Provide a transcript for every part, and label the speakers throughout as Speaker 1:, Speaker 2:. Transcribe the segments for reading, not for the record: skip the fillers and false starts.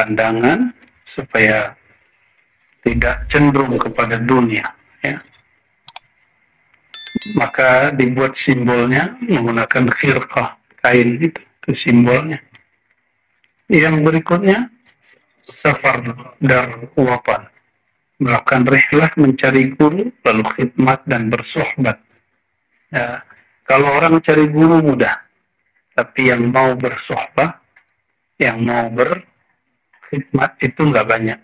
Speaker 1: pandangan supaya tidak cenderung kepada dunia, ya. Maka dibuat simbolnya menggunakan khirqah, kain itu simbolnya. Yang berikutnya safar dar watan, melakukan rihlah mencari guru, lalu khidmat dan bersohbat. Ya, kalau orang cari guru mudah, tapi yang mau bersohbah, yang mau berkhidmat itu nggak banyak.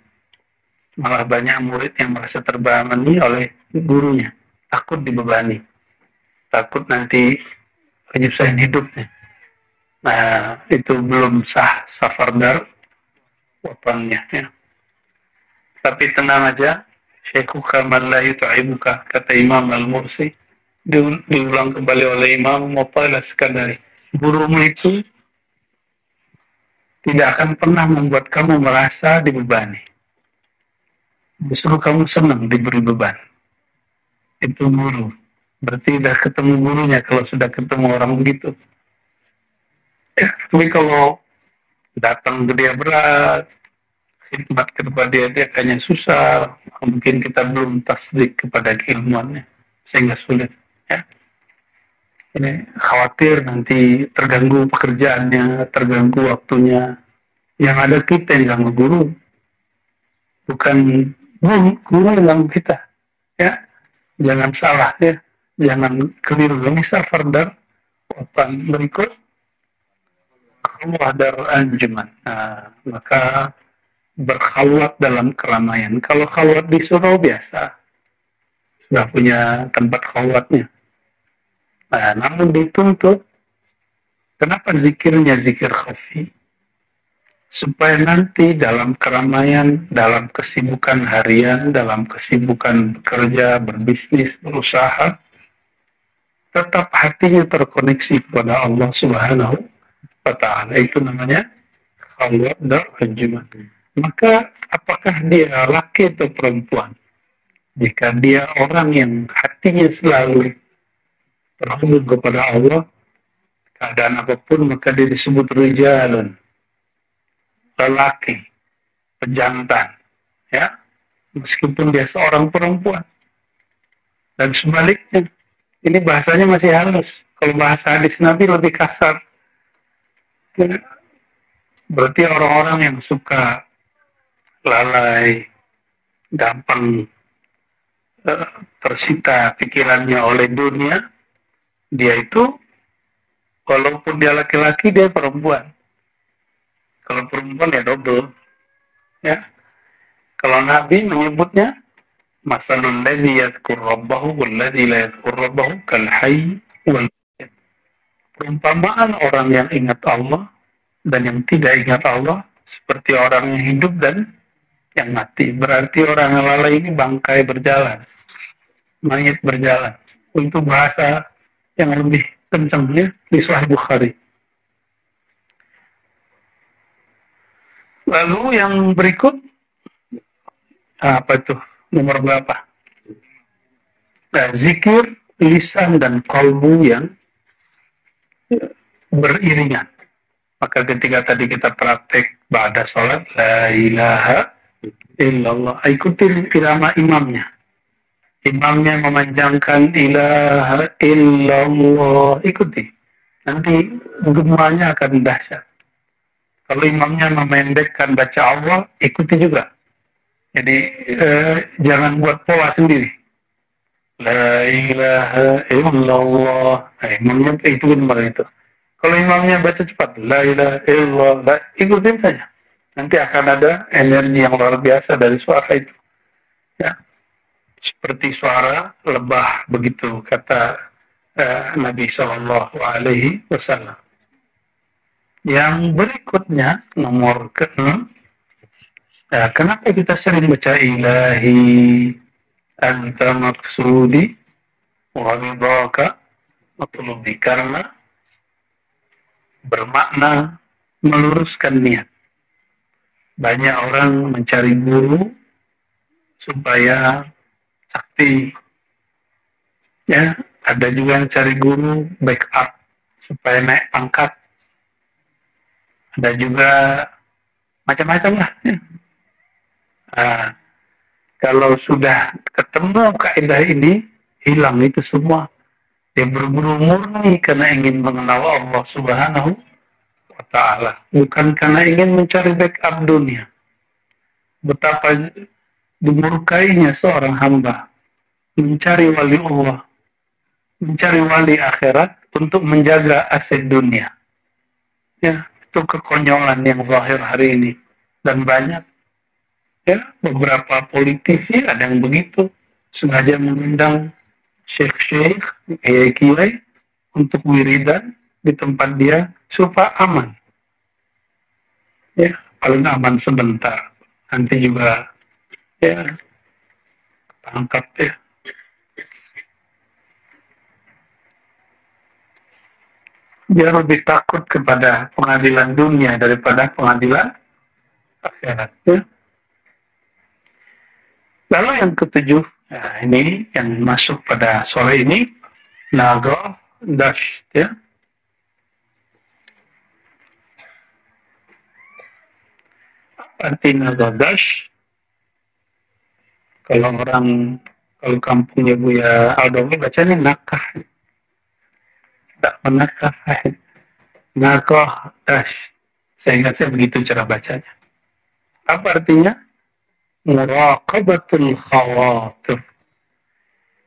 Speaker 1: Malah banyak murid yang merasa terbebani oleh gurunya, takut dibebani, takut nanti penyusahan hidupnya. Nah, itu belum sah safardar watannya, ya. Tapi tenang aja, syaikhuka man la yut'ibuka, kata Imam Al-Mursi, diulang kembali oleh Imam Mu'tala Sekandari. Gurumu itu tidak akan pernah membuat kamu merasa dibebani. Justru kamu senang diberi beban. Itu guru. Berarti sudah ketemu gurunya kalau sudah ketemu orang begitu. Ya, tapi kalau datang ke dia berat, khidmat kepada dia kayaknya susah, mungkin kita belum tasdik kepada keilmuannya, sehingga sulit. Ya. Ini khawatir nanti terganggu pekerjaannya, terganggu waktunya. Yang ada kita yang ganggu guru, bukan guru yang ganggu kita. Ya, jangan salah, ya, jangan keliru. Ini safardar watan berikut dar anjuman. Nah, maka berkhalwat dalam keramaian. Kalau khalwat di surau biasa, sudah punya tempat khalwatnya. Nah, namun dituntut, kenapa zikirnya zikir khafi? Supaya nanti dalam keramaian, dalam kesibukan harian, dalam kesibukan bekerja, berbisnis, berusaha, tetap hatinya terkoneksi kepada Allah Subhanahu wa Ta'ala. Itu namanya khalwat dar anjuman. Maka apakah dia laki atau perempuan? Jika dia orang yang hatinya selalu terhubung kepada Allah, keadaan apapun, maka dia disebut rijalun, lelaki, pejantan, ya, meskipun dia seorang perempuan. Dan sebaliknya, ini bahasanya masih halus. Kalau bahasa hadis Nabi lebih kasar. Ya, berarti orang-orang yang suka lalai, gampang tersita pikirannya oleh dunia, dia itu walaupun dia laki-laki, dia perempuan. Kalau perempuan ya double, ya. Kalau Nabi menyebutnya masalul ladzi yadhkur rabbahu wal ladzi la yadhkur rabbahu kal hayy wal mayyit. Perumpamaan orang yang ingat Allah dan yang tidak ingat Allah seperti orang yang hidup dan yang mati. Berarti orang yang lalai ini bangkai berjalan, mayit berjalan. Untuk bahasa yang lebih kencangnya di Sahih Bukhari. Lalu yang berikut, apa itu? Nomor berapa? Nah, zikir lisan dan kalbu yang beriringan. Maka ketika tadi kita praktek ba'da sholat, la ilaha illallah, ikutin irama imamnya. Imamnya memanjangkan ilaha illallah, ikuti. Nanti gemanya akan dahsyat. Kalau imamnya memendekkan baca Allah, ikuti juga. Jadi jangan buat pola sendiri. La ilaha illallah. Nah, imamnya itu benar itu. Kalau imamnya baca cepat, la ilaha illallah, ikutin saja. Nanti akan ada energi yang luar biasa dari suara itu. Ya. Seperti suara lebah begitu, kata Nabi Shallallahu Alaihi Wasallam. Yang berikutnya, nomor ke-6, kenapa kita sering baca ilahi anta maksudi wa ridhaka matlubi? Karena bermakna meluruskan niat. Banyak orang mencari guru supaya sakti. Ya, ada juga yang cari guru backup supaya naik pangkat. Ada juga macam-macam lah. Ya. Nah, kalau sudah ketemu kaidah ini, hilang itu semua. Dia berburu murni karena ingin mengenal Allah Subhanahu wa Ta'ala, bukan karena ingin mencari backup dunia. Betapa dimurkainya seorang hamba mencari wali Allah, mencari wali akhirat untuk menjaga aset dunia. Ya, itu kekonyolan yang zahir hari ini. Dan banyak, ya, beberapa politisi ada yang begitu, sengaja mengundang syekh-syekh, kiai-kiai untuk wiridan di tempat dia supaya aman. Ya, paling aman sebentar. Nanti juga, ya, tangkap ya. Dia lebih takut kepada pengadilan dunia daripada pengadilan akhirat. Ya. Lalu yang ketujuh, nah ini yang masuk pada sore ini, naga dash, ya. Arti naga dash, kalau kampungnya Buya Aldomi bacanya nakah, tak menakah, naga dash. Saya ingat saya begitu cara bacanya. Apa artinya? Muraqabatul khawatir.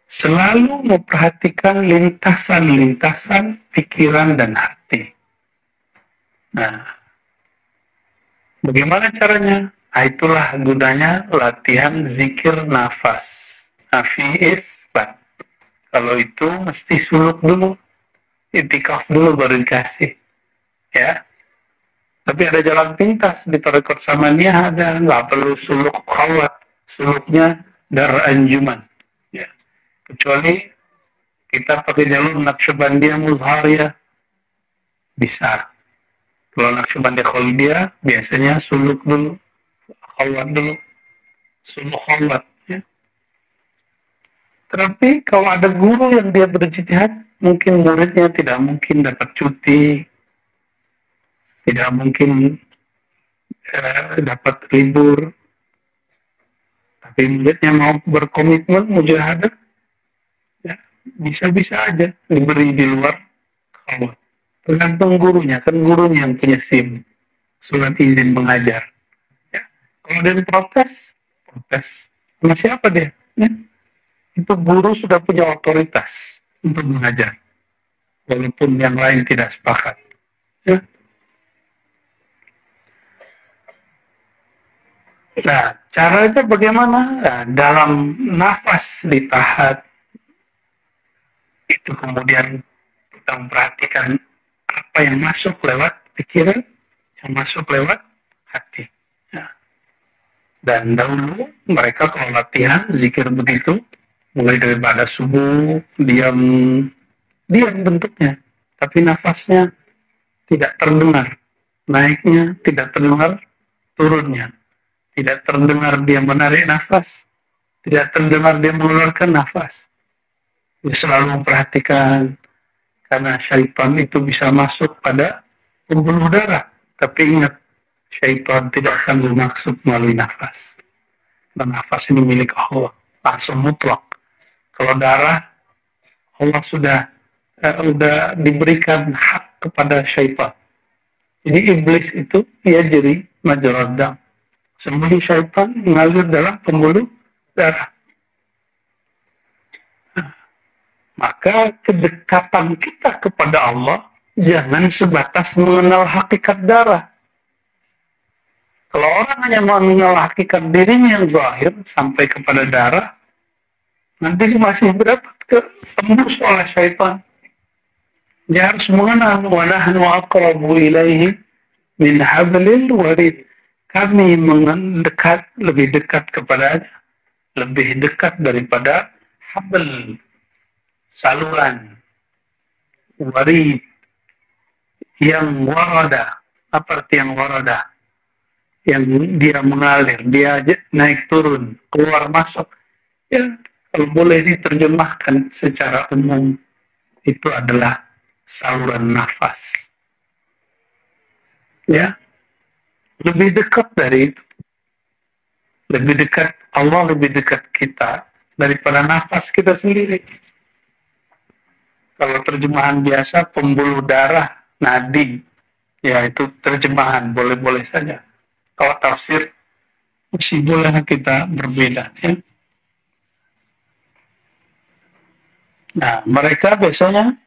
Speaker 1: Selalu memperhatikan lintasan-lintasan pikiran dan hati. Nah, bagaimana caranya? Nah, itulah gunanya latihan zikir nafas. Nafi isbat. Kalau itu mesti suluk dulu, itikaf dulu baru dikasih. Ya. Tapi ada jalan pintas di tarekat Samaniyah, ada, nggak perlu suluk khawat, suluknya dar anjuman. Ya. Kecuali kita pakai jalur Naqsyabandiyah Muzhariyah, bisa. Kalau Naqsyabandiyah Khalidiyah, biasanya suluk dulu, khawat dulu, suluk khawat. Ya. Tapi kalau ada guru yang dia berijtihad, mungkin muridnya tidak mungkin dapat cuti, tidak mungkin dapat libur, tapi muridnya mau berkomitmen mujahadah, ya, bisa-bisa aja diberi di luar khawat. Tergantung gurunya, kan gurunya yang punya SIM, surat izin mengajar. Ya. Kalau dia protes sama siapa dia? Ya. Itu guru sudah punya otoritas untuk mengajar, walaupun yang lain tidak sepakat. Ya. Nah, caranya bagaimana? Nah, dalam nafas ditahan, itu kemudian kita memperhatikan apa yang masuk lewat pikiran, yang masuk lewat hati. Ya. Dan dahulu mereka kalau latihan zikir begitu, mulai daripada subuh, diam bentuknya, tapi nafasnya tidak terdengar, naiknya tidak terdengar, turunnya tidak terdengar, dia menarik nafas, tidak terdengar dia mengeluarkan nafas. Dia selalu memperhatikan, karena syaitan itu bisa masuk pada pembuluh darah. Tapi ingat, syaitan tidak sanggup masuk melalui nafas. Dan nafas ini milik Allah, langsung mutlak. Kalau darah, Allah sudah diberikan hak kepada syaitan. Jadi iblis itu dia jadi majrad dam. Sembunyi syaitan mengalir dalam pembuluh darah. Maka kedekatan kita kepada Allah jangan sebatas mengenal hakikat darah. Kalau orang hanya mengenal hakikat dirinya yang zahir sampai kepada darah, nanti masih berdapat tembus oleh syaitan. Dia harus mengenal wa nahnu aqrabu ilaihi min hablil warid. Kami mendekat, lebih dekat kepadanya, lebih dekat daripada habl, saluran, warid, yang warada. Apa arti yang warada? Yang dia mengalir, dia naik turun, keluar masuk. Ya, kalau boleh diterjemahkan secara umum, itu adalah saluran nafas. Ya. lebih dekat dari itu. Lebih dekat, Allah lebih dekat kita daripada nafas kita sendiri. Kalau terjemahan biasa, pembuluh darah, nadi, ya itu terjemahan, boleh-boleh saja. Kalau tafsir, masih boleh kita berbeda. Ya. Nah, mereka biasanya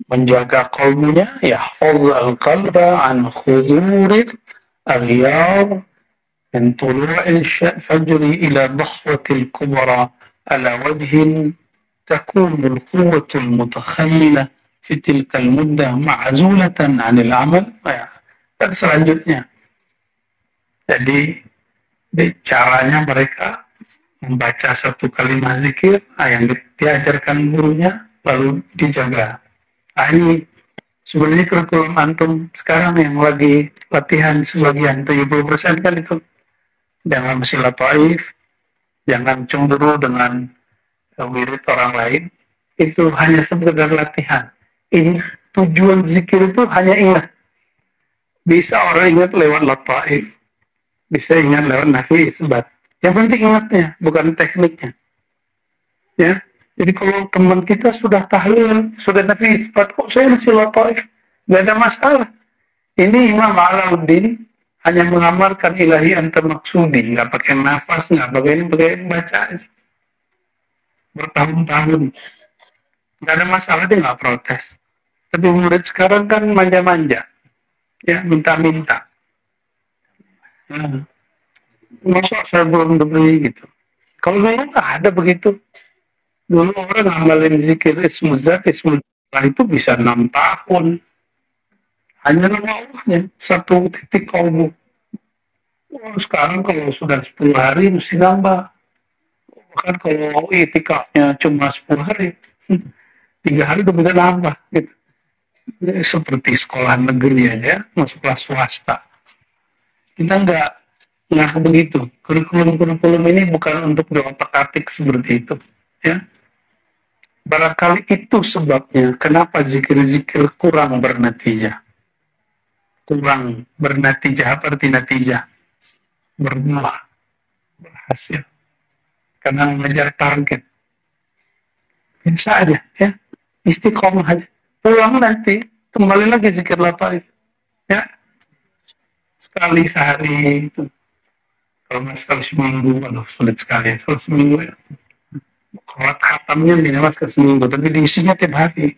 Speaker 1: menjaga kalbunya, yahfazul qalba an khudurir aghyar min tulu'il fajri ila dhahwatil kubra ala wajhin تكون القوة المتخيلة في تلك المدة معزولة عن العمل. Dan selanjutnya, jadi caranya mereka membaca satu kalimat zikir yang diajarkan gurunya lalu dijaga. Ini sebenarnya kurikulum antum sekarang yang lagi latihan sebagian 70% kan itu. Jangan bersilat taif, jangan cemburu dengan wirid orang lain, itu hanya sekedar latihan. Ini tujuan zikir itu hanya ingat. Bisa orang ingat lewat lataif, bisa ingat lewat nafi isbat. Yang penting ingatnya, bukan tekniknya. Ya, jadi kalau teman kita sudah tahlil, sudah nafi isbat, kok saya masih lataif? Gak ada masalah. Ini Imam Alauddin hanya mengamalkan ilahi anta maksudi, nggak pakai nafas, nggak pakai baca aja. Bertahun-tahun nggak ada masalah, dia nggak protes. Tapi murid sekarang kan manja-manja, ya minta-minta. Masa saya belum diberi gitu. Kalau dulu nggak ada begitu. Dulu orang ngamalin zikir ismuzat itu bisa 6 tahun. Hanya nama Allahnya, satu titik kalbu. Sekarang kalau sudah 10 hari mesti nambah. Bahkan kalau itikafnya cuma 10 hari, 3 hari udah bisa nambah gitu. Seperti sekolah negeri aja, masuk kelas swasta. Kita nggak begitu. Kurikulum ini bukan untuk diotak-atik seperti itu. Ya. Barangkali itu sebabnya kenapa zikir-zikir kurang bernatijah. Kurang bernatijah, apa arti natijah? Berbuah, berhasil. Karena mengejar target. Biasa aja, ya. Istiqomah aja. Pulang nanti, kembali lagi zikir lataif. Ya. Sekali sehari itu. Kalau nggak sekali seminggu, aduh sulit sekali. Kalau seminggu ya. Kalau khatamnya minimal sekali seminggu, tapi diisinya tiap hari.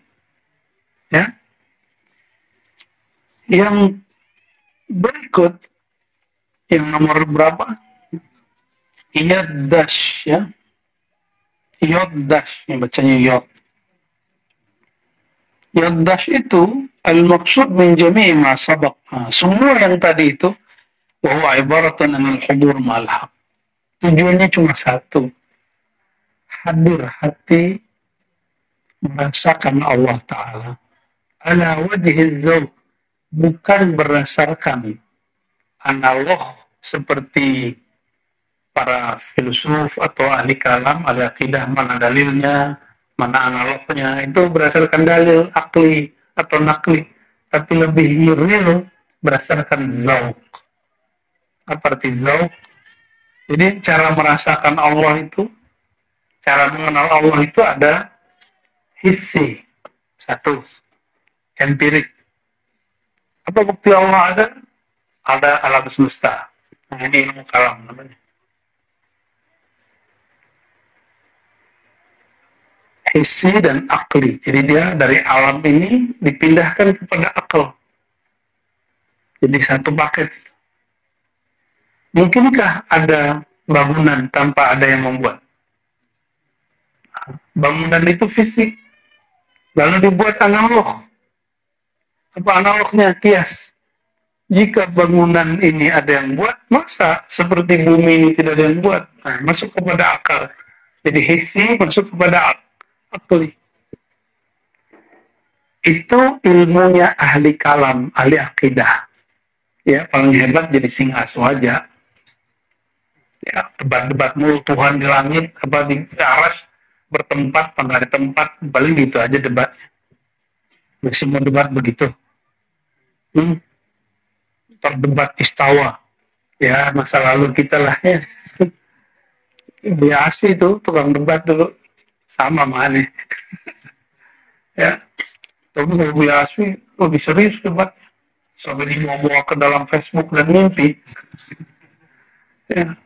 Speaker 1: Ya. Yang berikut, yang nomor berapa? Yaddash, ya. Yaddash, yang bacanya yad. Yaddash itu al-maksud min jami' ma sabaq. Semua yang tadi itu bahwa ibaratan anil hudur ma'al haq. Tujuannya cuma satu. Hadir hati merasakan Allah Ta'ala. Ala wajhi zawq. Bukan berdasarkan analog seperti para filsuf atau ahli kalam, ahli akidah, mana dalilnya, mana analognya, itu berdasarkan dalil akli atau nakli, tapi lebih real berdasarkan zauq. Apa arti zauq? Jadi cara merasakan Allah itu, cara mengenal Allah itu ada hissi, satu, empirik. Apa bukti Allah ada? Ada alam semesta. Nah, ini ilmu kalam namanya. Hissi dan akli. Jadi dia dari alam ini dipindahkan kepada akal. Jadi satu paket. Mungkinkah ada bangunan tanpa ada yang membuat? Bangunan itu fisik. Lalu dibuat analog. Apa analognya? Kias. Jika bangunan ini ada yang buat, masa seperti bumi ini tidak ada yang buat? Nah, masuk kepada akal. Jadi hissi masuk kepada akli. Itu ilmunya ahli kalam, ahli akidah. Ya, paling hebat jadi singa saja. Ya, debat-debat mulu Tuhan di langit, apa di aras bertempat, pada di tempat, paling gitu aja debatnya. Masih mau debat begitu. Terdebat istawa. Ya masa lalu kita lah ya. Di Asfi itu tukang debat dulu sama mana ya. Tapi kalau Bu Asfi lebih serius debat sampai dibawa ke dalam Facebook dan mimpi. Ya.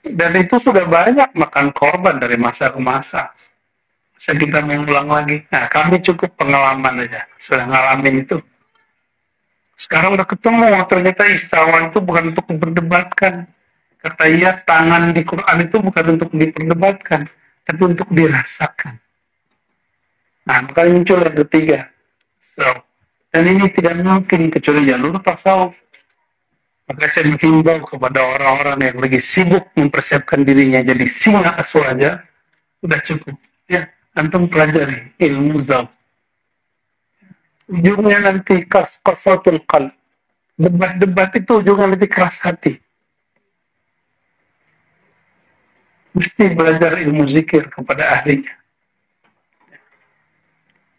Speaker 1: Dan itu sudah banyak makan korban dari masa ke masa. Masa kita mengulang lagi. Nah, kami cukup pengalaman aja. Sudah ngalamin itu. Sekarang udah ketemu, ternyata istiwa itu bukan untuk diperdebatkan. Kata ia, tangan di Quran itu bukan untuk diperdebatkan, tapi untuk dirasakan. Nah, makanya muncul yang ketiga. So, dan ini tidak mungkin kecuali jalur tasawuf. Maka saya menghimbau kepada orang-orang yang lagi sibuk mempersiapkan dirinya jadi singa aswaja, udah cukup. Ya, antum pelajari ilmu zawq. Ujungnya nanti kaswatul qalb. Debat-debat itu ujungnya nanti keras hati. Mesti belajar ilmu zikir kepada ahlinya.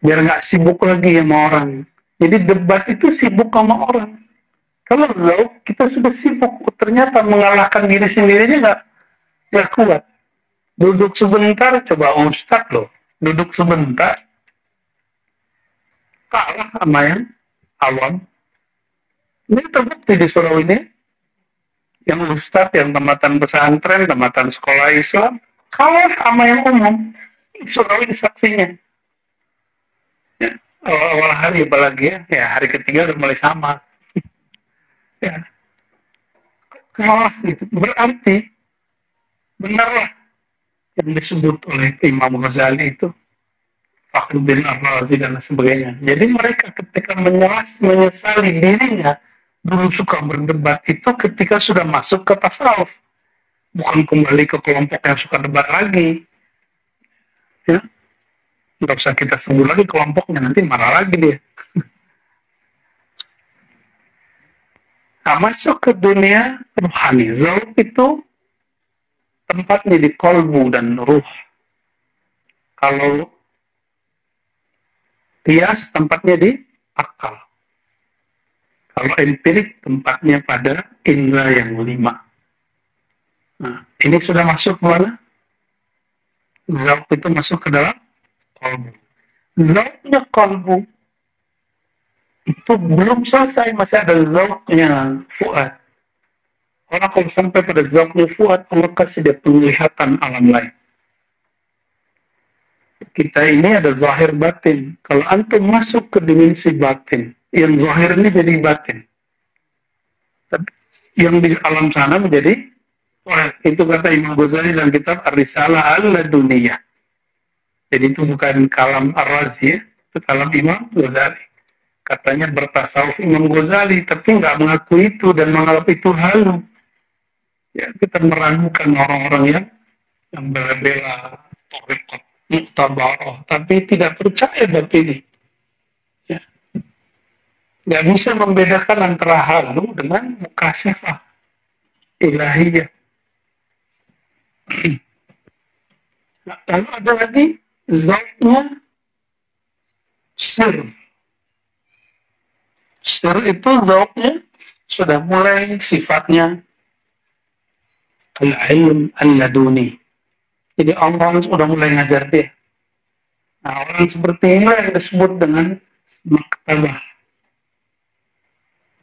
Speaker 1: Biar nggak sibuk lagi sama orang. Jadi debat itu sibuk sama orang. Kalau zawq kita sudah sibuk, ternyata mengalahkan diri sendirinya nggak kuat. Duduk sebentar, coba ustad loh. Duduk sebentar, kalah sama yang awam. Ini terbukti di Surau ini. Yang ustad, yang tamatan pesantren, tamatan sekolah Islam, kalah sama yang umum. Surau ini saksinya. Ya, awal hari apalagi ya hari ketiga udah mulai sama. Ya, kalah gitu. Berarti benarlah yang disebut oleh Imam Ghazali itu Fakhruddin Ar-Razi dan sebagainya. Jadi mereka ketika menyesali dirinya dulu suka berdebat itu ketika sudah masuk ke tasawuf, bukan kembali ke kelompok yang suka debat lagi. Ya, nggak usah kita sebut lagi kelompoknya, nanti marah lagi dia. Nah, masuk ke dunia rohani, zawq itu tempatnya di kolbu dan ruh. Kalau kias tempatnya di akal. Kalau empirik tempatnya pada indera yang 5. Nah, ini sudah masuk ke mana? Zawq itu masuk ke dalam kolbu. Zawqnya kolbu itu belum selesai, masih ada zawqnya fuad. Orang kalau sampai pada zawqnya fuad, Allah kasih dia penglihatan alam lain. Kita ini ada zahir batin. Kalau antum masuk ke dimensi batin, yang zahir ini jadi batin. Tapi yang di alam sana menjadi itu kata Imam Ghazali dalam kitab Ar-Risalah Al-Laduniyah. Jadi itu bukan kalam Ar-Razi, itu kalam Imam Ghazali. Katanya bertasawuf Imam Ghazali, tapi nggak mengakui itu dan menganggap itu halu. Ya, kita meragukan orang-orang yang bela-bela thariqat muktabarah, tapi tidak percaya bab ini. Ya. Nggak bisa membedakan antara halu dengan mukasyafah ilahiyah. Nah, lalu ada lagi zatnya sir. Sir itu zatnya sudah mulai sifatnya al-ilm al-laduni. Jadi Allah sudah mulai ngajar dia. Nah, orang seperti ini yang disebut dengan maktabah.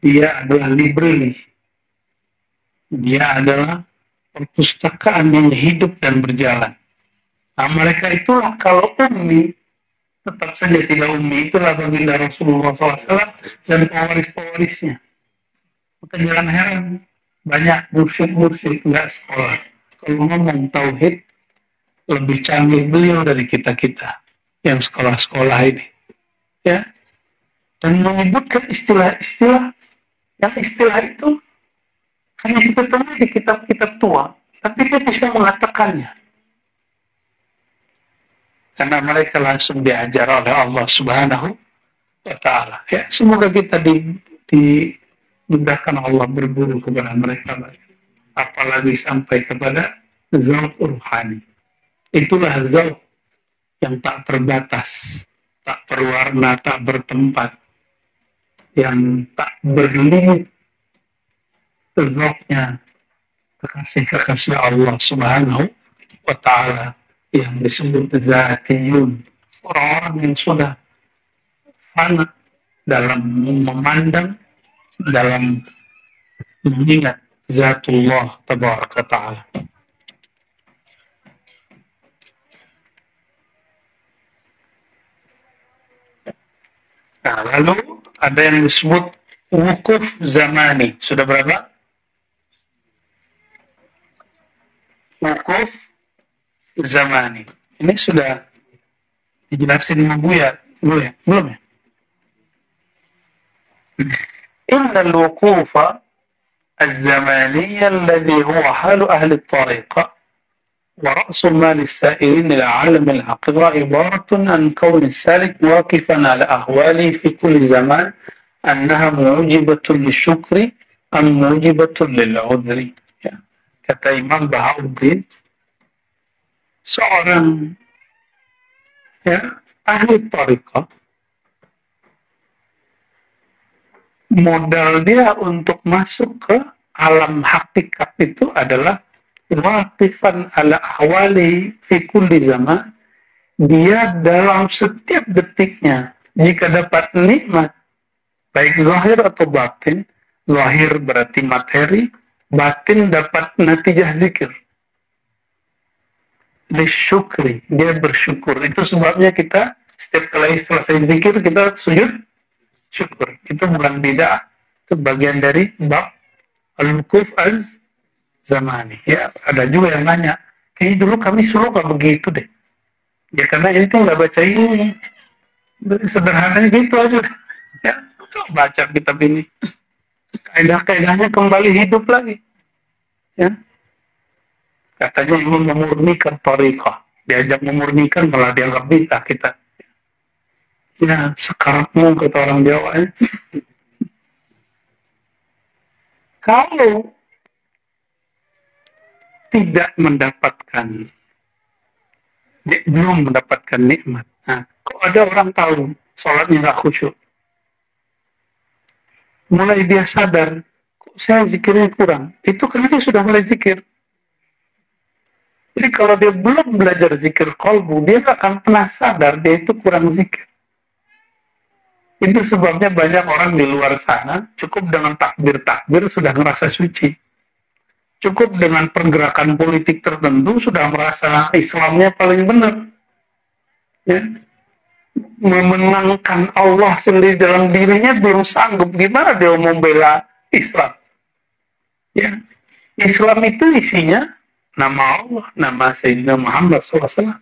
Speaker 1: Dia adalah library. Dia adalah perpustakaan yang hidup dan berjalan. Nah, mereka itulah kalau ummi, tetap saja tidak ummi, itulah baginda Rasulullah SAW dan pewaris-pewarisnya. Maka jangan heran, banyak mursyid-mursyid nggak sekolah. Kalau ngomong tauhid, lebih canggih beliau dari kita-kita yang sekolah-sekolah ini. Ya. Dan menyebutkan istilah-istilah, yang istilah itu hanya kita temui di kitab-kitab tua, tapi dia bisa mengatakannya. Karena mereka langsung diajar oleh Allah Subhanahu wa Ta'ala. Ya, semoga kita dimudahkan Allah berguru kepada mereka, apalagi sampai kepada zawq ruhani. Itulah zawq yang tak terbatas, tak berwarna, tak bertempat, yang tak berlimit. zatnya kekasih-kekasih Allah Subhanahu wa Ta'ala yang disebut zatiyun, orang-orang yang sudah fana dalam memandang, dalam mengingat zatullah tabaraka ta'ala. Nah, lalu ada yang disebut wukuf zamani. Sudah berapa? Wukuf zamani. Ini sudah dijelasin sama Buya. Belum ya? Belum ya? Innal wukufa الزمانية الذي هو حال أهل الطريقة ورأس مال السائرين إلى عالم الحقيقة عبارة عن كون السالك واقفا على أهواله في كل زمان أنها موجبة للشكر أم موجبة للعذر. Kata Imam Bahauddin, seorang ahli tariqah, modal dia untuk masuk ke alam hakikat itu adalah waqifan ala ahwali fi kulli zaman. Dia dalam setiap detiknya, jika dapat nikmat, baik zahir atau batin, zahir berarti materi, batin dapat natijah zikir. Disyukri, dia bersyukur. Itu sebabnya kita setiap kali selesai zikir kita sujud syukur. Itu bukan bid'ah, itu bagian dari bab al-wukuf az-zamani. Ya, ada juga yang nanya, kayaknya dulu kami suruh gak begitu deh. Ya karena ini tuh nggak baca ini, sederhananya gitu aja. Ya, coba baca kitab ini, kaidah-kaidahnya kembali hidup lagi. Ya, katanya ingin memurnikan tariqah, diajak memurnikan malah dianggap bid'ah kita. Ya, sekaratmu kata orang Jawa. Ya. Kalau tidak mendapatkan, belum mendapatkan nikmat. Nah, kok ada orang tahu sholatnya nggak khusyuk, mulai dia sadar, kok saya zikirnya kurang. Itu karena dia sudah mulai zikir. Jadi kalau dia belum belajar zikir qalbu, dia nggak akan pernah sadar dia itu kurang zikir. Itu sebabnya banyak orang di luar sana cukup dengan takbir-takbir sudah ngerasa suci. Cukup dengan pergerakan politik tertentu sudah merasa Islamnya paling benar. Ya. Memenangkan Allah sendiri dalam dirinya belum sanggup. Gimana dia mau membela Islam? Ya. Islam itu isinya nama Allah, nama Sayyidina Muhammad SAW.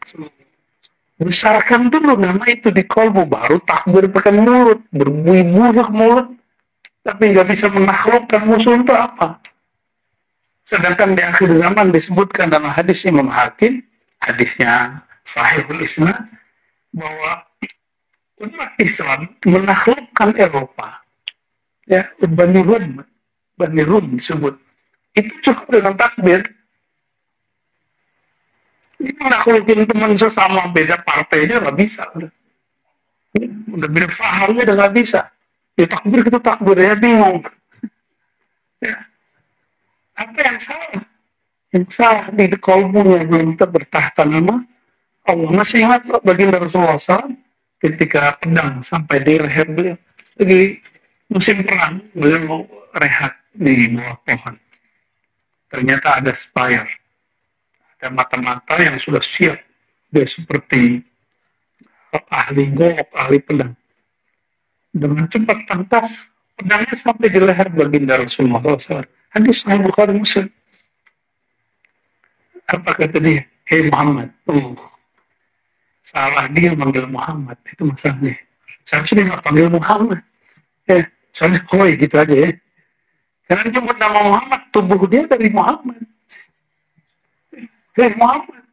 Speaker 1: Besarkan dulu nama itu di kolbu, baru takbir pakai mulut, berbuih-buih mulut, tapi nggak bisa menaklukkan musuh itu apa? Sedangkan di akhir zaman disebutkan dalam hadis Imam Hakim, hadisnya Sahihul Isnad, bahwa umat Islam menaklukkan Eropa, ya, Bani Rum disebut, itu cukup dengan takbir. Ini naklukin teman sesama beda partainya nggak bisa, udah beda fahamnya udah nggak bisa. Ya takbir kita takbir ya bingung. Ya. Apa yang salah? Yang salah di kolbunya belum kita bertahta nama Allah. Masih ingat baginda Rasulullah SAW ketika pedang sampai di leher beliau, lagi musim perang, beliau rehat di bawah pohon. Ternyata ada spire, ada mata-mata yang sudah siap. Dia seperti ahli golok, ahli pedang. Dengan cepat tangkas pedangnya sampai di leher baginda Rasulullah SAW. Hadis Sahih Bukhari Muslim. Apa kata dia? Hei Muhammad. Salah dia manggil Muhammad. Itu masalahnya. Seharusnya dia nggak panggil Muhammad. Soalnya hoi gitu aja ya. Karena dia nyebut nama Muhammad, tubuh dia dari Muhammad. Hei Muhammad.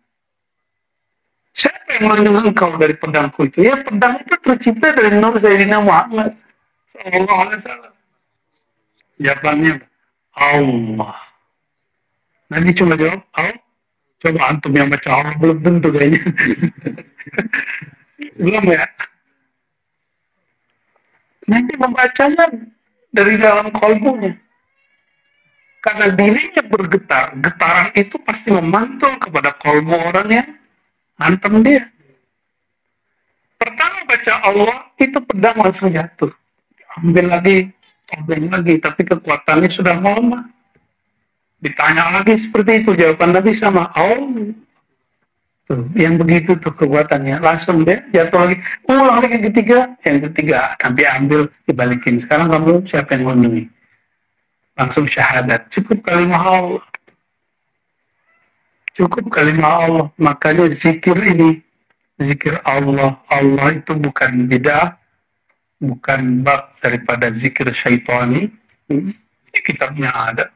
Speaker 1: Siapa yang melindungi engkau dari pedangku itu? Ya pedang itu tercipta dari Nur Sayyidina Muhammad Sallallahu Alaihi Wasallam. Jawabannya Allah. Nanti cuma jawab Allah. Coba antum yang baca Allah belum tentu kayaknya. Belum ya. Nanti membacanya dari dalam kolbunya. Karena dirinya bergetar, getaran itu pasti memantul kepada kolbu orang yang hantem dia. Pertama baca Allah, itu pedang langsung jatuh. Ambil lagi, tapi kekuatannya sudah melemah. Ditanya lagi seperti itu, jawaban Nabi sama, oh, tuh, yang begitu tuh kekuatannya. Langsung dia jatuh lagi, ulang lagi yang ketiga, Nabi ambil, dibalikin. Sekarang kamu siapa yang melindungi? Langsung syahadat. Cukup kalimat Allah. Cukup kalimat Allah. Makanya zikir ini, zikir Allah. Allah itu bukan bid'ah, bukan bab daripada zikir syaitani. Di kitabnya ada.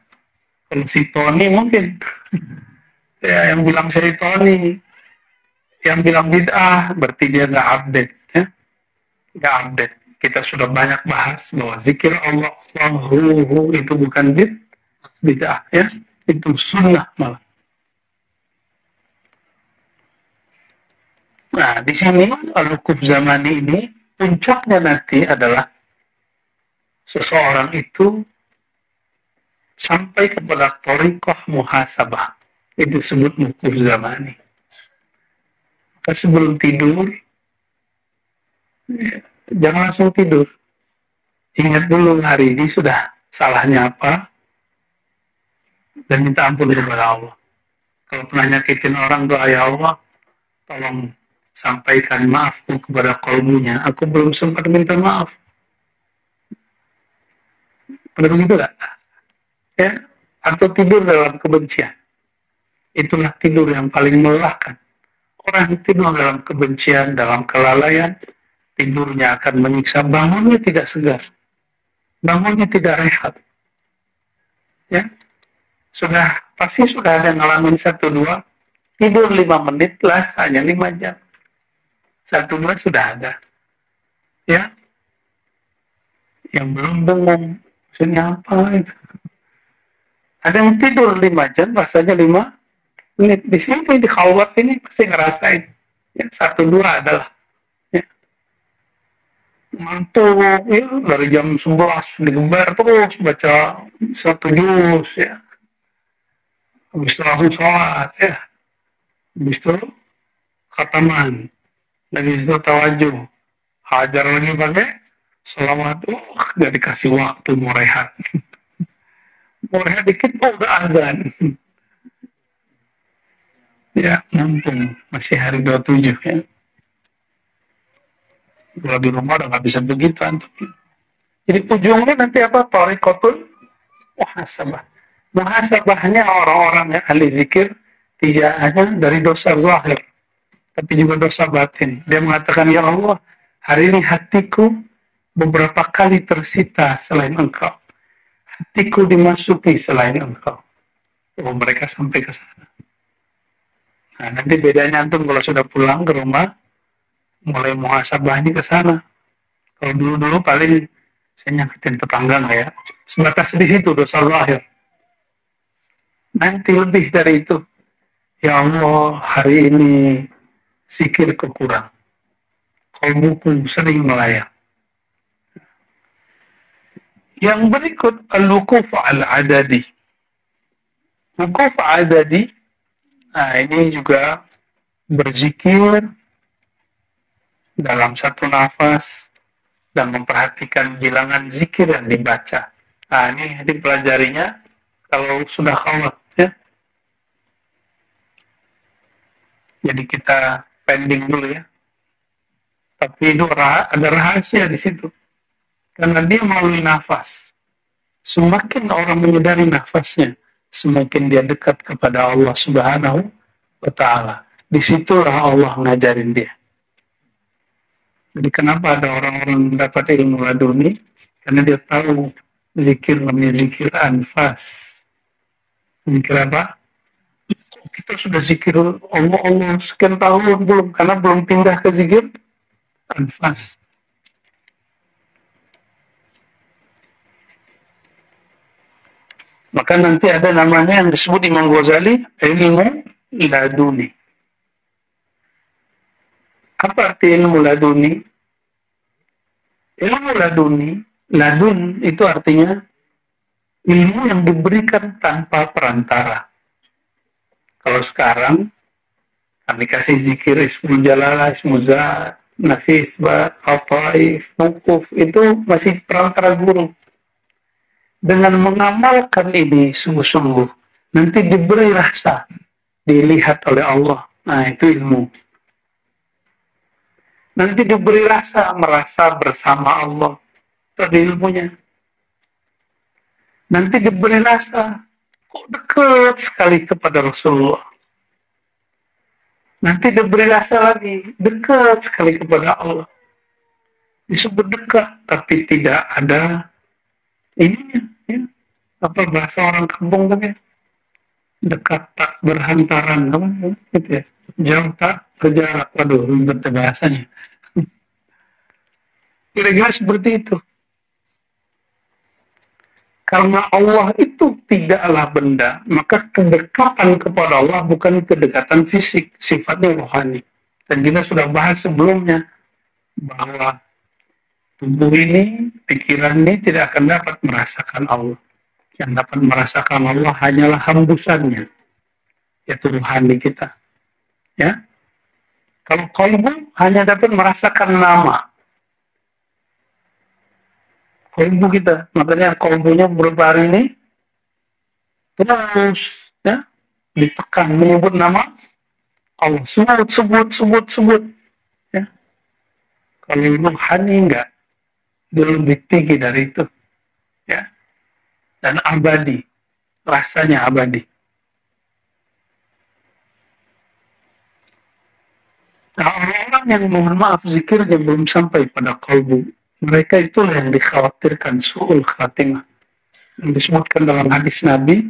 Speaker 1: Kalau syaitani mungkin ya yang bilang syaitani, yang bilang bid'ah berarti dia nggak update, ya, nggak update. Kita sudah banyak bahas bahwa zikir Allah, Allahu itu bukan bid'ah, ya, itu sunnah malah. Nah, di sini al-wukuf zamani ini puncaknya nanti adalah seseorang itu sampai kepada thariqah muhasabah. Itu disebut wukuf zamani. Maka sebelum tidur, ya, jangan langsung tidur. Ingat dulu hari ini sudah salahnya apa, dan minta ampun kepada Allah. Kalau pernah nyakitin orang, doa, ya Allah, tolong sampaikan maafku kepada kalbunya. Aku belum sempat minta maaf. Ada begitu gak? Ya, atau tidur dalam kebencian. Itulah tidur yang paling melelahkan. Orang yang tidur dalam kebencian, dalam kelalaian, tidurnya akan menyiksa, bangunnya tidak segar. Bangunnya tidak rehat. Ya, pasti sudah ada ngalamin 1-2, tidur 5 menit lah, hanya 5 jam. 1-2 sudah ada. Ya, yang belum bengong, maksudnya apa itu? Ada yang tidur 5 jam, rasanya 5 menit. Di sini di khawat ini pasti ngerasain. Ya, 1-2 adalah. Ya. Mantul, ya, dari jam 11 digembar terus baca 1 juz, ya. Habis itu langsung sholat, ya. Habis itu khataman. Habis itu tawajuh. Hajar lagi pakai selamat. Gak dikasih waktu mau rehat. Mau rehat dikit, udah azan. Ya, mumpung masih hari 27, ya. Kalau di rumah udah nggak bisa begitu, antum. Jadi ujungnya nanti apa? Thariqatul muhasabah. Muhasabahnya orang-orang yang ahli zikir tidak hanya dari dosa zahir, tapi juga dosa batin. Dia mengatakan, ya Allah, hari ini hatiku beberapa kali tersita selain Engkau. Hatiku dimasuki selain Engkau. Oh, mereka sampai ke sana. Nah, nanti bedanya antum kalau sudah pulang ke rumah, mulai muhasabahnya ke sana. Kalau dulu-dulu paling saya nyakitin tetangga nggak ya, sebatas di situ dosa zahir. Nanti lebih dari itu. Ya Allah, hari ini zikir kurang. Kalbuku sering melayang. Yang berikut al-wukuf al-adadi. Wukuf adadi, nah ini juga berzikir dalam satu nafas dan memperhatikan bilangan zikir yang dibaca. Nah, ini dipelajarinya kalau sudah khawat, ya. Jadi kita pending dulu, ya. Tapi itu ada rahasia di situ. Karena dia melalui nafas. Semakin orang menyadari nafasnya, semakin dia dekat kepada Allah Subhanahu wa Ta'ala. Disitulah Allah ngajarin dia. Jadi kenapa ada orang-orang mendapat ilmu laduni? Karena dia tahu zikir namanya zikir anfas. Zikir apa? Kita sudah zikir Allah sekian tahun belum, karena belum pindah ke zikir anfas. Maka nanti ada namanya yang disebut Imam Ghazali ilmu laduni. Apa arti ilmu laduni? Ilmu laduni, ladun itu artinya ilmu yang diberikan tanpa perantara. Kalau sekarang kami kasih zikir Ismul Jalalah, Ismul Zat, Nafis, Bat, Al-Taif, Mukuf, itu masih perantara guru. Dengan mengamalkan ini sungguh-sungguh, nanti diberi rasa, dilihat oleh Allah. Nah, itu ilmu. Nanti diberi rasa, merasa bersama Allah. Itu ada ilmunya. Nanti diberi rasa, kok dekat sekali kepada Rasulullah. Nanti diberi rasa lagi, dekat sekali kepada Allah. Disebut dekat, tapi tidak ada ininya. Ya. Apa bahasa orang kampung tadi? Dekat tak berhantaran, gitu ya. Jauh tak berjarak. Waduh, ribet bahasanya. Kira-kira seperti itu. Karena Allah itu tidaklah benda, maka kedekatan kepada Allah bukan kedekatan fisik, sifatnya rohani. Dan kita sudah bahas sebelumnya bahwa tubuh ini, pikiran ini tidak akan dapat merasakan Allah. Yang dapat merasakan Allah hanyalah hembusannya, yaitu rohani kita. Ya, kalau qalbu hanya dapat merasakan nama. Qalbu kita, makanya qalbunya beberapa hari ini terus ya ditekan menyebut nama Allah, sebut ya. Kalau rohani enggak, dia lebih tinggi dari itu ya, dan abadi, rasanya abadi. Nah, orang-orang yang mohon maaf zikirnya belum sampai pada qalbu, mereka itulah yang dikhawatirkan su'ul khatimah, yang disebutkan dalam hadis Nabi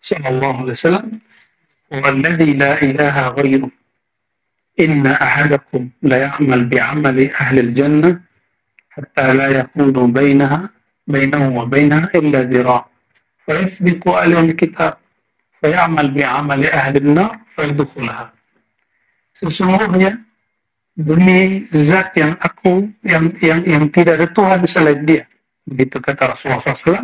Speaker 1: sallallahu alaihi wasallam, "Walladzi la ilaha ghairuh, inna ahadakum la ya'mal bi'amali ahli al-jannah hatta la yakunu bainahu wa bainaha illa dhira' fayasbiqu alaihi al-kitab fayamal bi'amali ahli an-nar fayadkhulaha." Sesungguhnya demi zat yang tidak ada Tuhan selain Dia, begitu kata Rasulullah SAW,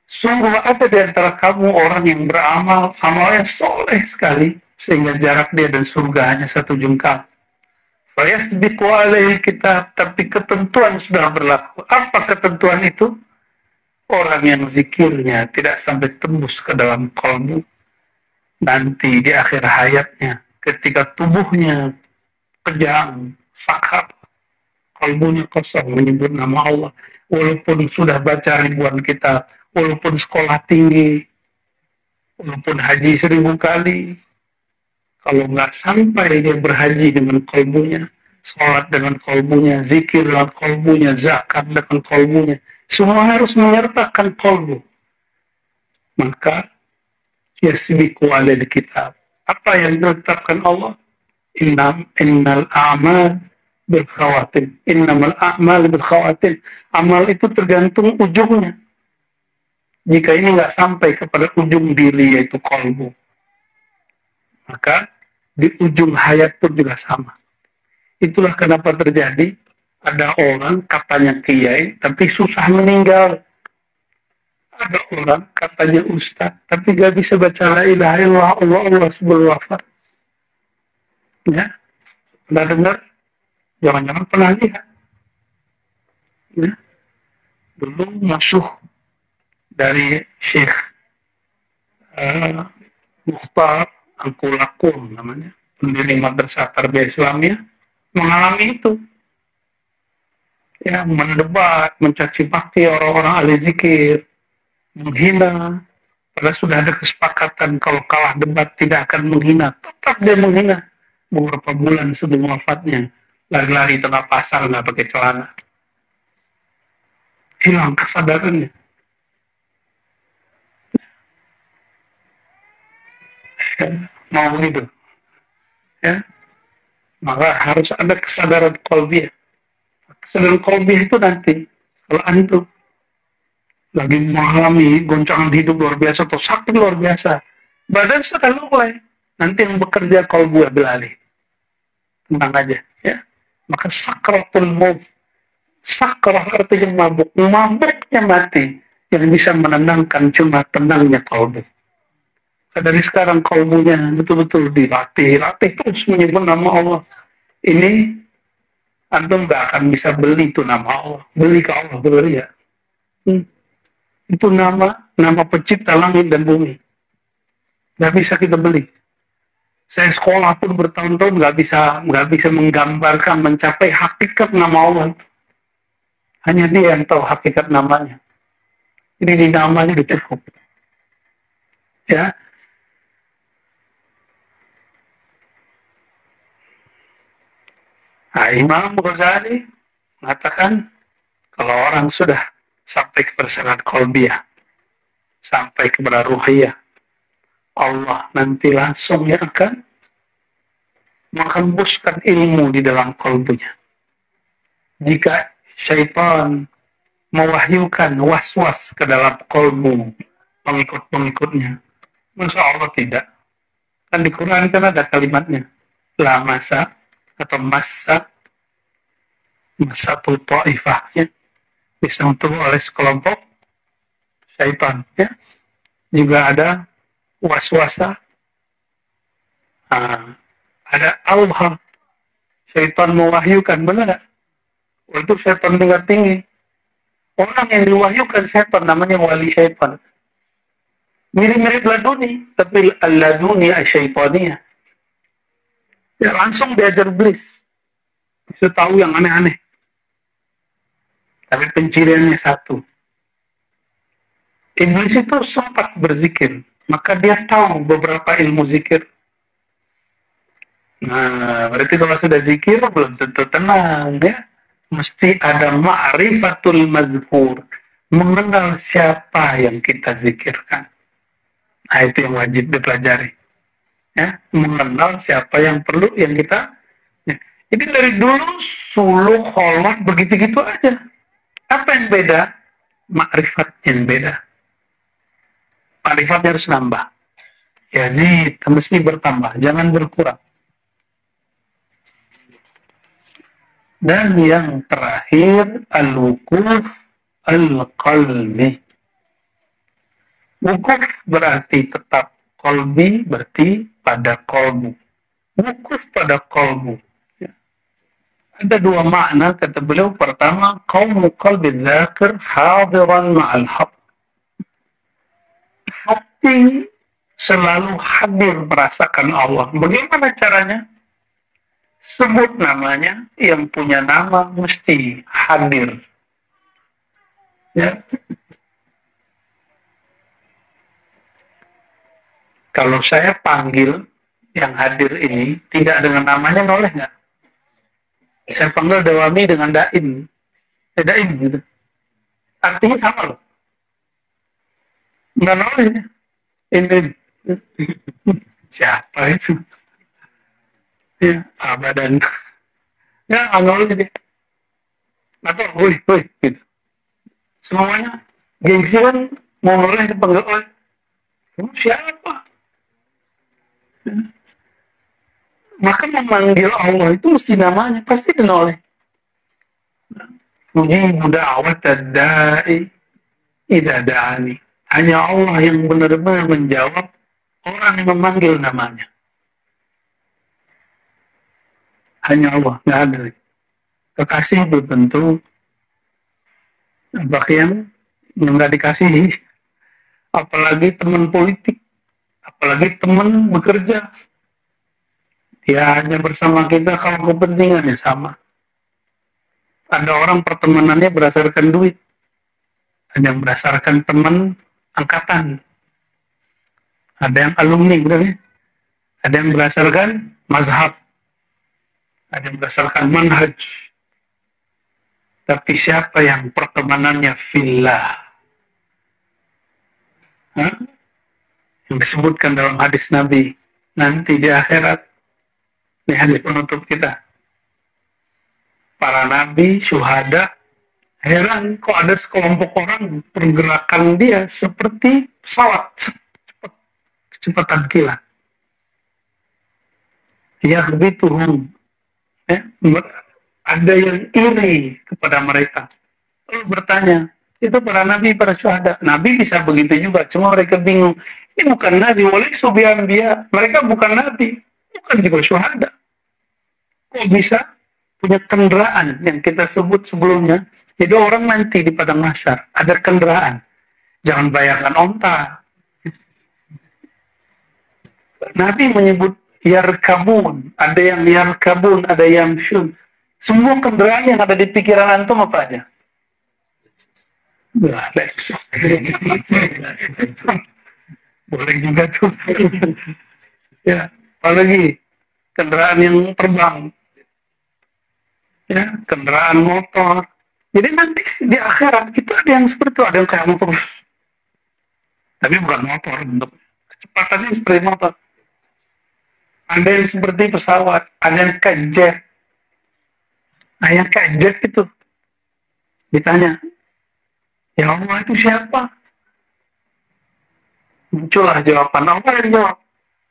Speaker 1: sungguh ada di antara kamu orang yang beramal amalnya soleh sekali sehingga jarak dia dan surga hanya 1 jengkal. Fayasbiqu alaihi kitab, tapi ketentuan sudah berlaku. Apa ketentuan itu? Orang yang zikirnya tidak sampai tembus ke dalam qalbu, nanti di akhir hayatnya ketika tubuhnya kejang, sakar, kalbunya kosong menyebut nama Allah, walaupun sudah baca ribuan kitab, walaupun sekolah tinggi, walaupun haji 1000 kali, kalau nggak sampai dia berhaji dengan kalbunya, sholat dengan kalbunya, zikir dengan kalbunya, zakat dengan kalbunya, semua harus menyertakan kalbu, maka yasbiqu alaihi kitab. Apa yang ditetapkan Allah? Innal a'mal bil khawatim. Innamal a'mal bil khawatim. Amal itu tergantung ujungnya. Jika ini nggak sampai kepada ujung diri, yaitu qalbu, maka di ujung hayat pun juga sama. Itulah kenapa terjadi ada orang katanya kiai tapi susah meninggal. Ada orang katanya ustaz tapi gak bisa baca la ilaha illallah Allah sebelum wafat. Ya, pernah dengar? Jangan-jangan pernah lihat. Ya, dulu musuh dari Syekh Mukhtar Angkulakun namanya, pendiri Madrasah Tarbiyah Islamiyah, mengalami itu. Ya, mendebat, mencaci maki orang-orang ahli zikir, menghina. Padahal sudah ada kesepakatan kalau kalah debat tidak akan menghina, tetap dia menghina. Beberapa bulan sebelum wafatnya, lari-lari tengah pasar nggak pakai celana, hilang kesadarannya. Ya, mau gitu, ya, maka harus ada kesadaran qalbiyah. Kesadaran qalbiyah itu nanti kalau antum lagi mengalami goncangan hidup luar biasa atau sakit luar biasa, badan sudah mulai, nanti yang bekerja qalbu ambil alih. Tenang aja, ya. Maka sakratul maut, sakrah artinya mabuk, mabuknya mati, Yang bisa menenangkan cuma tenangnya kalbu. Dari sekarang kalbunya betul-betul dilatih terus menyebut nama Allah. Ini antum nggak akan bisa beli itu nama Allah. Beli ke Allah, beli ya. Itu nama pencipta langit dan bumi. Nggak bisa kita beli. Saya sekolah pun bertahun-tahun nggak bisa menggambarkan, mencapai hakikat nama Allah. Hanya Dia yang tahu hakikat namanya. Jadi di namanya itu cukup. Ya. Nah, Imam Ghazali mengatakan kalau orang sudah sampai ke persoalan kolbiyah, sampai kepada ruhiyah, Allah nanti langsung yang akan menghembuskan ilmu di dalam kolbunya. Jika syaitan mewahyukan was-was ke dalam kolbu pengikut-pengikutnya, Masya Allah tidak. Kan di Quran kan ada kalimatnya, la masa atau masa satu ta'ifah, ya, disentuh oleh sekelompok syaitan, ya. Juga ada waswasa, ada Allah, syaitan mewahyukan, benar. Itu syaitan tingkat tinggi. Orang yang diwahyukan syaitan namanya wali syaitan. Mirip-mirip laduni, tapi al-laduni asy-syaitaniyah. Ya, langsung diajar iblis. Bisa tahu yang aneh-aneh. Tapi penciriannya satu. Iblis itu sempat berzikir, maka dia tahu beberapa ilmu zikir. Nah, berarti kalau sudah zikir belum tentu tenang, ya. Mesti ada ma'rifatul mazkur, mengenal siapa yang kita zikirkan. Nah, itu yang wajib dipelajari. Ya, mengenal siapa yang perlu yang kita. Ya. Jadi dari dulu suluh kholot begitu-gitu aja. Apa yang beda? Makrifat yang beda. Makrifatnya harus nambah. Yazid, mesti bertambah, jangan berkurang. Dan yang terakhir, al-wukuf al-qalbi. Wukuf berarti tetap, qalbi berarti pada qalbu. Wukuf pada qalbu. Ada dua makna, kata beliau. Pertama, qawmu qalbi dzakir hadiran ma'al haq. Hati selalu hadir merasakan Allah. Bagaimana caranya? Sebut namanya, yang punya nama mesti hadir. Ya. Kalau saya panggil yang hadir ini tidak dengan namanya, boleh nggak? Saya panggil Dawami dengan Daim. Daim gitu. Artinya sama loh. Nggak boleh. Ini siapa itu? Ya, abadan. Ya, nggak boleh dia. Atau, woi, gitu. Semuanya gengsi kan mau noleh dipanggil oleh kamu siapa? Ya. Maka memanggil Allah itu mesti namanya, pasti dinoleh. Mujibu da'wat ad-da'i idza da'ani. Hanya Allah yang benar-benar menjawab orang yang memanggil namanya. Hanya Allah, nggak ada. Kekasih belum tentu, bahkan yang nggak dikasihi, apalagi teman politik, apalagi teman bekerja. Dia hanya bersama kita kalau kepentingannya sama. Ada orang pertemanannya berdasarkan duit, ada yang berdasarkan teman angkatan, ada yang alumni, benar ya? Ada yang berdasarkan mazhab, ada yang berdasarkan manhaj. Tapi siapa yang pertemanannya fillah, yang disebutkan dalam hadis Nabi, nanti di akhirat, ini hadis penutup kita, para nabi, syuhada, heran kok ada sekelompok orang pergerakan dia seperti pesawat, kecepatan kilat. Yaghbituhum, ya, ada yang iri kepada mereka. Lalu bertanya, Itu para nabi, para syuhada. Nabi bisa begitu juga, cuma mereka bingung. Ini bukan nabi, walaupun subian dia. Mereka bukan nabi, bukan juga syuhada. Kok bisa punya kendaraan yang kita sebut sebelumnya? Jadi orang nanti di padang mahsyar ada kendaraan. Jangan bayangkan onta. Nabi menyebut yarkabun, ada yang yarkabun, ada yang syun. Semua kendaraan yang ada di pikiran antum apa aja? Boleh juga tuh. Ya, apalagi kendaraan yang terbang. Ya, kendaraan motor. Jadi nanti di akhirat itu ada yang seperti itu, ada yang kayak motor. Tapi bukan motor bentuk. Kecepatannya seperti motor. Ada yang seperti pesawat, ada yang kayak jet. Nah, yang kayak jet itu ditanya, ya Allah itu siapa? Muncullah jawaban. Apa yang jawab?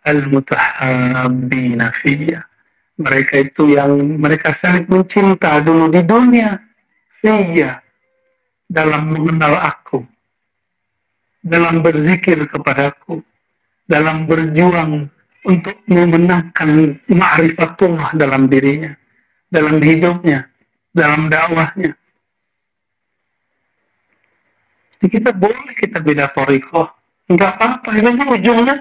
Speaker 1: Al-mutahabbina fiyya. Mereka itu yang mereka saling mencinta dulu di dunia. Fiyya. Dalam mengenal aku. Dalam berzikir kepadaku. Dalam berjuang untuk memenangkan ma'rifatullah dalam dirinya. Dalam hidupnya. Dalam dakwahnya. Jadi kita boleh kita beda thariqah. Enggak apa-apa. Ini ujungnya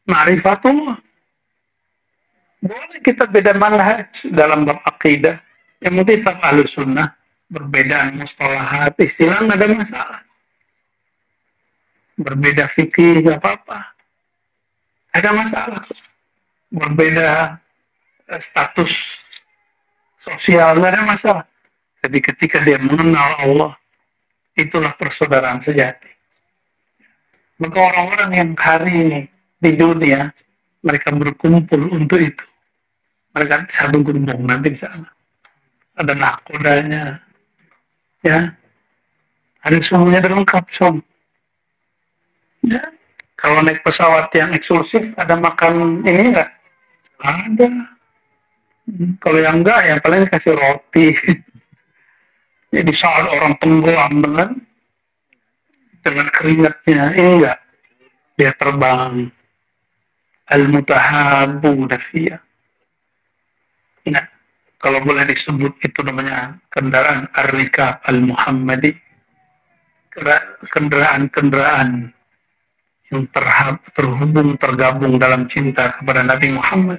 Speaker 1: ma'rifatullah. Boleh kita beda manhaj dalam bab akidah. Yang penting tetap ahlus sunnah. Berbedaan mustalahat, istilah nggak ada masalah. Berbeda fikih nggak apa-apa. Ada masalah. Berbeda status sosial nggak ada masalah. Tapi ketika dia mengenal Allah, itulah persaudaraan sejati. Maka orang-orang yang hari ini di dunia mereka berkumpul untuk itu. Mereka satu gerbong nanti di sana. Ada nakodanya, ya, ada semuanya lengkap som. Ya, kalau naik pesawat yang eksklusif ada makan ini enggak? Ada. Kalau yang enggak ya paling kasih roti. Jadi saat orang tenggelam dengan keringatnya, enggak, dia terbang. Al-mutahabbu nafiyah. Nah, kalau boleh disebut itu namanya kendaraan ar-rikab al-Muhammadi. Kendaraan-kendaraan yang terhubung, tergabung dalam cinta kepada Nabi Muhammad.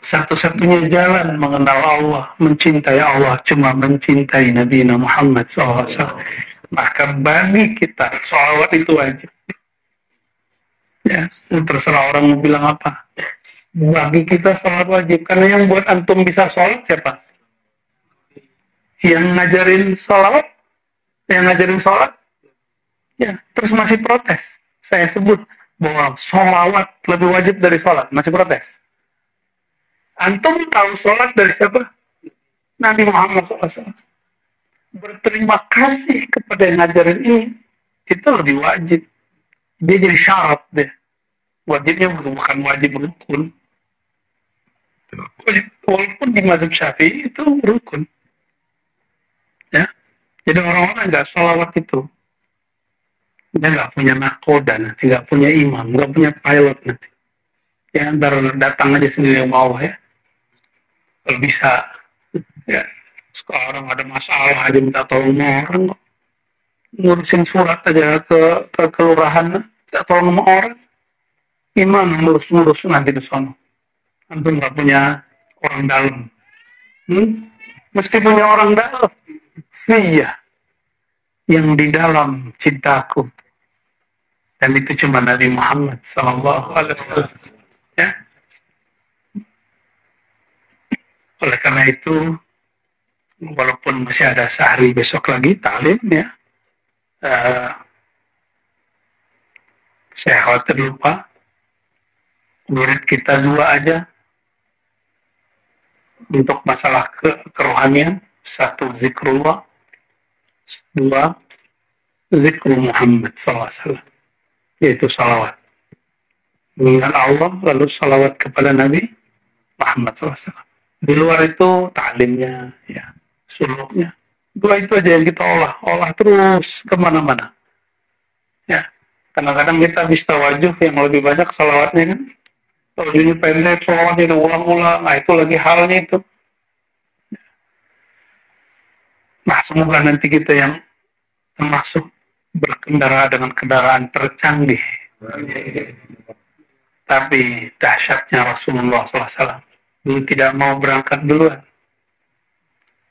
Speaker 1: Satu-satunya jalan mengenal Allah, mencintai Allah, cuma mencintai Nabi Muhammad SAW. Maka bagi kita, sholawat itu wajib. Ya, terserah orang mau bilang apa. Bagi kita sholat wajib. Karena yang buat antum bisa sholat siapa? Yang ngajarin sholawat? Yang ngajarin sholat? Ya, terus masih protes. Saya sebut bahwa sholawat lebih wajib dari sholat. Masih protes. Antum tahu sholat dari siapa? Nabi Muhammad SAW. Berterima kasih kepada yang ngajarin ini. Itu lebih wajib. Dia jadi syarat deh. Wajibnya bukan wajib rukun. Walaupun di mazhab Syafi'i itu rukun. Ya. Jadi orang-orang nggak sholawat itu. Dia nggak punya nakoda nanti, nggak punya imam, nggak punya pilot nanti. Ya, ntar datang aja sendiri yang mau ya. Kalau bisa. Ya. Sekarang ada masalah aja minta tolong orang kok. Ngurusin surat aja ke kelurahan, minta tolong sama orang. Gimana ngurus nanti di sana? Antum nggak punya orang dalam. Mesti punya orang dalam. Iya. Yang di dalam cintaku. Dan itu cuma Nabi Muhammad SAW. Ya. Oleh karena itu, walaupun masih ada sehari besok lagi taklim ya, saya khawatir lupa. Murid kita 2 aja untuk masalah kerohanian. 1 zikrullah, 2 zikrul Muhammad SAW, yaitu salawat. Mengingat Allah, lalu salawat kepada Nabi Muhammad SAW. Di luar itu ta'limnya, ya, suluknya. Dua itu aja yang kita olah terus kemana-mana. Ya, kadang-kadang kita habis tawajuh yang lebih banyak salawatnya kan. Kalau ini pendek, salawatnya ulang-ulang, nah itu lagi halnya itu. Nah, semoga nanti kita yang termasuk berkendara dengan kendaraan tercanggih. Tapi dahsyatnya Rasulullah SAW. Beliau tidak mau berangkat duluan.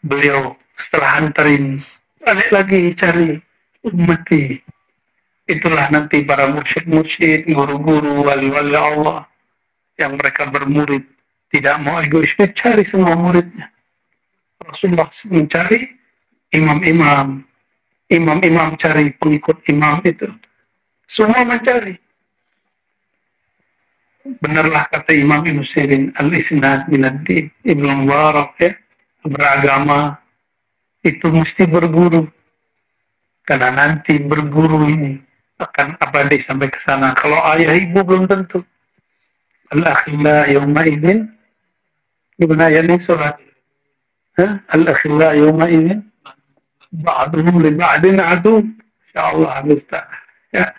Speaker 1: Beliau setelah anterin, balik lagi cari ummati. Itulah nanti para mursyid-mursyid, guru-guru, wali-wali Allah yang mereka bermurid. Tidak mau egois, cari semua muridnya. Rasulullah mencari imam-imam. Imam-imam cari pengikut imam itu. Semua mencari. Benarlah kata Imam Ibn Sirin, al-isnad minad-din, Ibn Mubarak, ya, beragama itu mesti berguru. Karena nanti berguru ini akan abadi sampai ke sana. Kalau ayah ibu belum tentu. Al-akhilla yawma idin, gimana ayat ini surat? Al-akhilla yawma idin, ba'duhum li ba'din adu. Insyaallah bisa. Ya.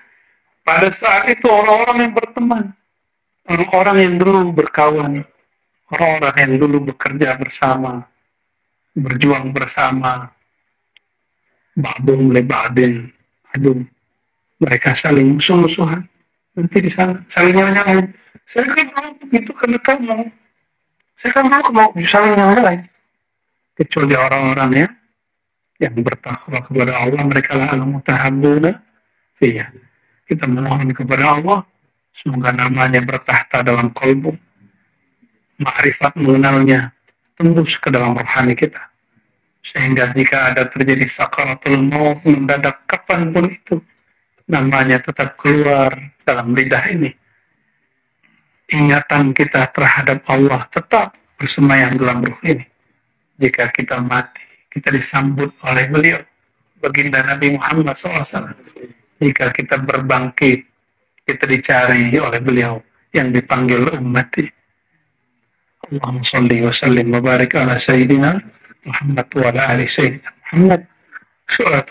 Speaker 1: Pada saat itu orang-orang yang berteman, orang-orang yang dulu berkawan, orang-orang yang dulu bekerja bersama, berjuang bersama, ba'duhum li ba'din adu. Mereka saling musuh-musuhan. Nanti di sana saling nyalain. Saya kan mau begitu karena kamu. Saya kan mau saling nyalain. Kecuali orang-orang yang bertakwa kepada Allah, mereka lah al-mutahabbuna. Iya. Kita mohon kepada Allah, semoga namanya bertahta dalam kalbu. Ma'rifat mengenalnya tembus ke dalam rohani kita. Sehingga jika ada terjadi sakaratul maut mendadak kapanpun itu, namanya tetap keluar dalam lidah ini. Ingatan kita terhadap Allah tetap bersemayam dalam ruh ini. Jika kita mati, kita disambut oleh beliau, baginda Nabi Muhammad SAW. Jika kita berbangkit, kita dicari oleh beliau yang dipanggil ummati. Allahumma salli wa sallim wa barik ala Sayyidina Muhammad wa ala ali Sayyidina Muhammad. Surat